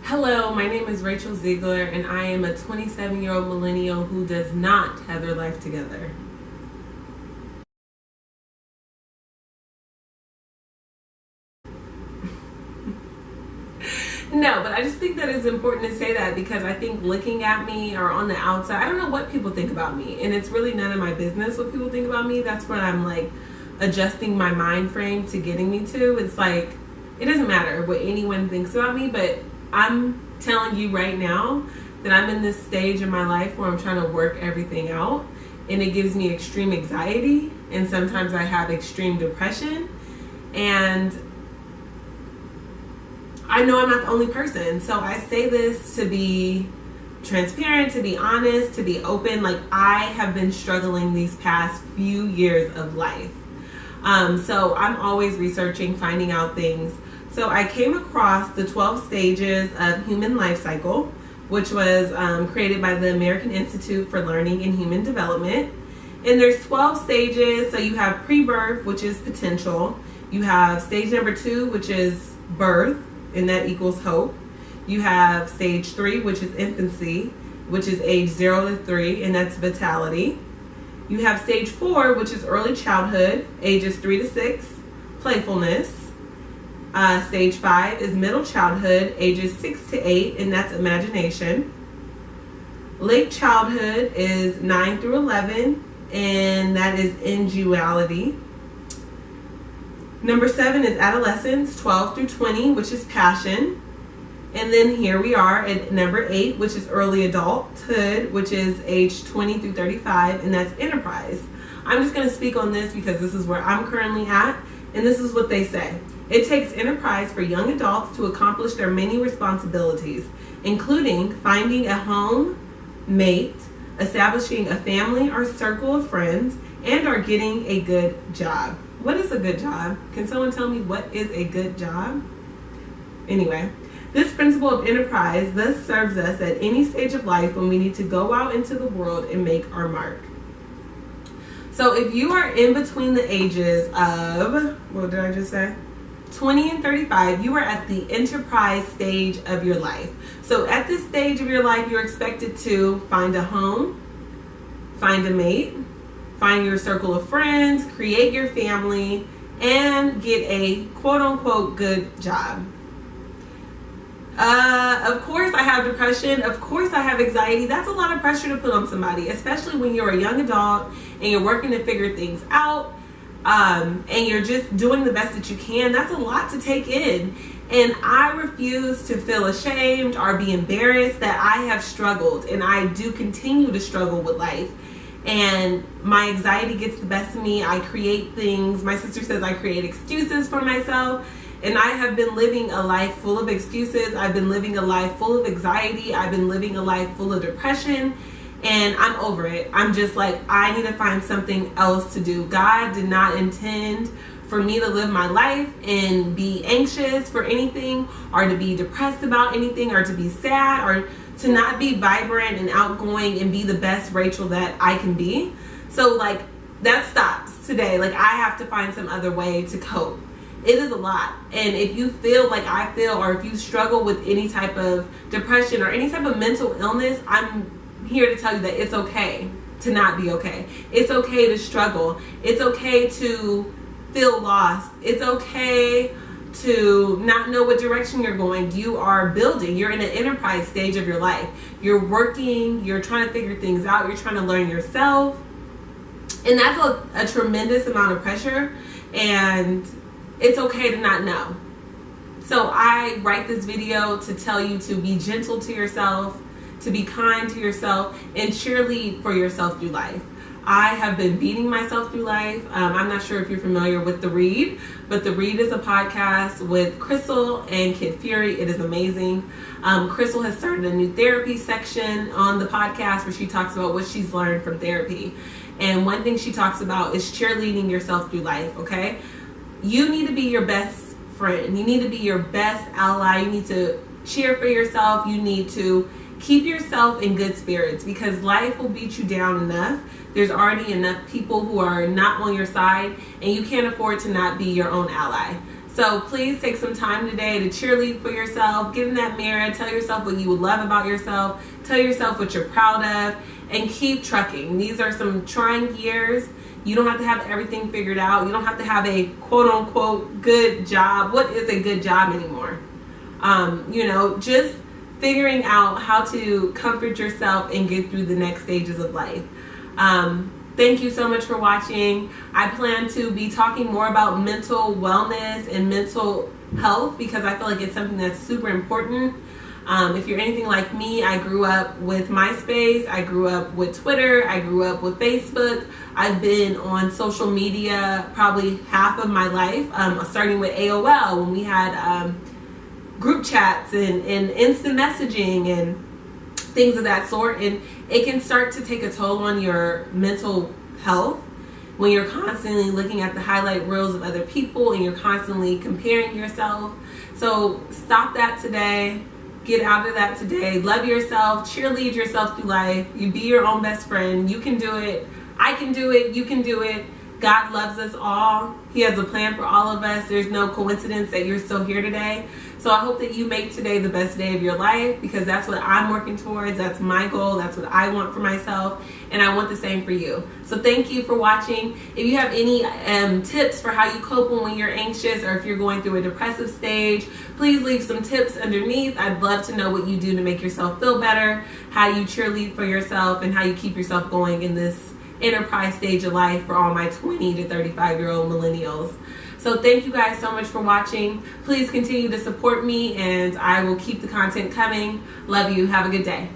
Hello, my name is Rachel Ziegler, and I am a 27-year-old millennial who does not have their life together. No, but I just think that it's important to say that because I think looking at me or on the outside, I don't know what people think about me, and it's really none of my business what people think about me. That's when I'm like adjusting my mind frame to getting me to. It's like, it doesn't matter what anyone thinks about me, but I'm telling you right now that I'm in this stage in my life where I'm trying to work everything out, and it gives me extreme anxiety, and sometimes I have extreme depression, and I know I'm not the only person. So I say this to be transparent, to be honest, to be open. Like, I have been struggling these past few years of life. So I'm always researching, finding out things. So I came across the 12 stages of human life cycle, which was created by the American Institute for Learning and Human Development. And there's 12 stages. So you have pre-birth, which is potential. You have stage number 2, which is birth, and that equals hope. You have stage 3, which is infancy, which is age 0 to 3, and that's vitality. You have stage 4, which is early childhood, ages 3 to 6, playfulness. Stage 5 is middle childhood, ages 6 to 8, and that's imagination. Late childhood is 9 through 11, and that is individuality. Number 7 is adolescence, 12 through 20, which is passion. And then here we are at number 8, which is early adulthood, which is age 20 through 35, and that's enterprise. I'm just going to speak on this because this is where I'm currently at, and this is what they say. It takes enterprise for young adults to accomplish their many responsibilities, including finding a home, mate, establishing a family or circle of friends, and or getting a good job. What is a good job? Can someone tell me what is a good job? Anyway, this principle of enterprise thus serves us at any stage of life when we need to go out into the world and make our mark. So if you are in between the ages of, what did I just say? 20 and 35, you are at the enterprise stage of your life. So at this stage of your life, you're expected to find a home, find a mate, find your circle of friends, create your family, and get a quote-unquote good job. Of course I have depression. Of course I have anxiety. That's a lot of pressure to put on somebody, especially when you're a young adult and you're working to figure things out, and you're just doing the best that you can. That's a lot to take in. And I refuse to feel ashamed or be embarrassed that I have struggled, and I do continue to struggle with life. And my anxiety gets the best of me. I create things. My sister says I create excuses for myself. And I have been living a life full of excuses. I've been living a life full of anxiety. I've been living a life full of depression. And I'm over it. I'm just like, I need to find something else to do. God did not intend for me to live my life and be anxious for anything, or to be depressed about anything, or to be sad, or to not be vibrant and outgoing and be the best Rachel that I can be. So like, that stops today. Like, I have to find some other way to cope. It is a lot. And if you feel like I feel, or if you struggle with any type of depression or any type of mental illness, I'm here to tell you that it's okay to not be okay. It's okay to struggle. It's okay to feel lost. It's okay to not know what direction you're going. You are building. You're in an enterprise stage of your life. You're working. You're trying to figure things out. You're trying to learn yourself. And that's a tremendous amount of pressure. And it's okay to not know. So I write this video to tell you to be gentle to yourself, to be kind to yourself, and cheerlead for yourself through life. I have been beating myself through life. I'm not sure if you're familiar with The Read, but The Read is a podcast with Crystal and Kid Fury. It is amazing. Crystal has started a new therapy section on the podcast where she talks about what she's learned from therapy. And one thing she talks about is cheerleading yourself through life, okay? You need to be your best friend. You need to be your best ally. You need to cheer for yourself. You need to keep yourself in good spirits, because life will beat you down enough. There's already enough people who are not on your side, and you can't afford to not be your own ally. So please take some time today to cheerlead for yourself. Get in that mirror, tell yourself what you would love about yourself, tell yourself what you're proud of, and keep trucking. These are some trying years. You don't have to have everything figured out. You don't have to have a quote-unquote good job. What is a good job anymore? Just figuring out how to comfort yourself and get through the next stages of life. Thank you so much for watching. I plan to be talking more about mental wellness and mental health, because I feel like it's something that's super important. If you're anything like me, I grew up with MySpace, I grew up with Twitter, I grew up with Facebook. I've been on social media probably half of my life, starting with AOL when we had group chats and instant messaging and things of that sort. And it can start to take a toll on your mental health when you're constantly looking at the highlight reels of other people and you're constantly comparing yourself. So stop that today. Get out of that today. Love yourself. Cheerlead yourself through life. You be your own best friend. You can do it. I can do it. You can do it. God loves us all. He has a plan for all of us. There's no coincidence that you're still here today. So I hope that you make today the best day of your life, because that's what I'm working towards. That's my goal. That's what I want for myself. And I want the same for you. So thank you for watching. If you have any tips for how you cope when you're anxious, or if you're going through a depressive stage, please leave some tips underneath. I'd love to know what you do to make yourself feel better, how you cheerlead for yourself, and how you keep yourself going in this enterprise stage of life for all my 20 to 35-year-old millennials. So thank you guys so much for watching. Please continue to support me, and I will keep the content coming. Love you. Have a good day.